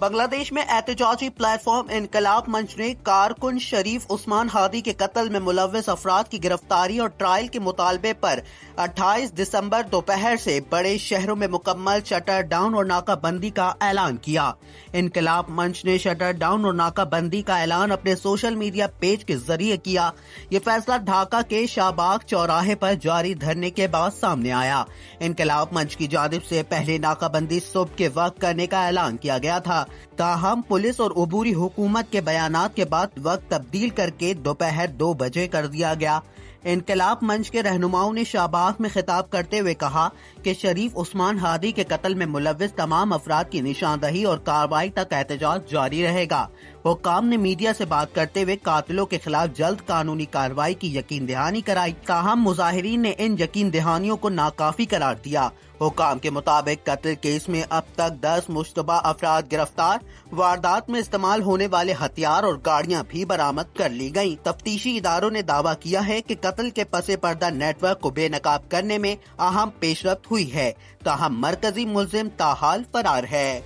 بنگلہ دیش میں احتجاجی پلیٹ فارم انقلاب منچ نے کارکن شریف عثمان ہادی کے قتل میں ملوث افراد کی گرفتاری اور ٹرائل کے مطالبے پر 28 دسمبر دوپہر سے بڑے شہروں میں مکمل شٹر ڈاؤن اور ناکہ بندی کا اعلان کیا۔ انقلاب منچ نے شٹر ڈاؤن اور ناکہ بندی کا اعلان اپنے سوشل میڈیا پیج کے ذریعے کیا۔ یہ فیصلہ ڈھاکہ کے شاہ باغ چوراہے پر جاری دھرنے کے بعد سامنے آیا۔ انقلاب منچ کی جانب سے پہلے ناکہ بندی صبح کے وقت کرنے کا اعلان کیا گیا تھا، تاہم پولیس اور عبوری حکومت کے بیانات کے بعد وقت تبدیل کر کے دوپہر 2 بجے کر دیا گیا۔ انقلاب منچ کے رہنماؤں نے شاہ باغ میں خطاب کرتے ہوئے کہا کہ شریف عثمان ہادی کے قتل میں ملوث تمام افراد کی نشاندہی اور کارروائی تک احتجاج جاری رہے گا۔ حکام نے میڈیا سے بات کرتے ہوئے قاتلوں کے خلاف جلد قانونی کارروائی کی یقین دہانی کرائی، تاہم مظاہرین نے ان یقین دہانیوں کو ناکافی قرار دیا۔ حکام کے مطابق قتل کیس میں اب تک 10 مشتبہ افراد گرفتار، واردات میں استعمال ہونے والے ہتھیار اور گاڑیاں بھی برآمد کر لی گئیں۔ تفتیشی اداروں نے دعویٰ کیا ہے کہ قتل کے پس پردہ نیٹ ورک کو بے نقاب کرنے میں اہم پیش رفت ہوئی ہے، تاہم مرکزی ملزم تاحال فرار ہے۔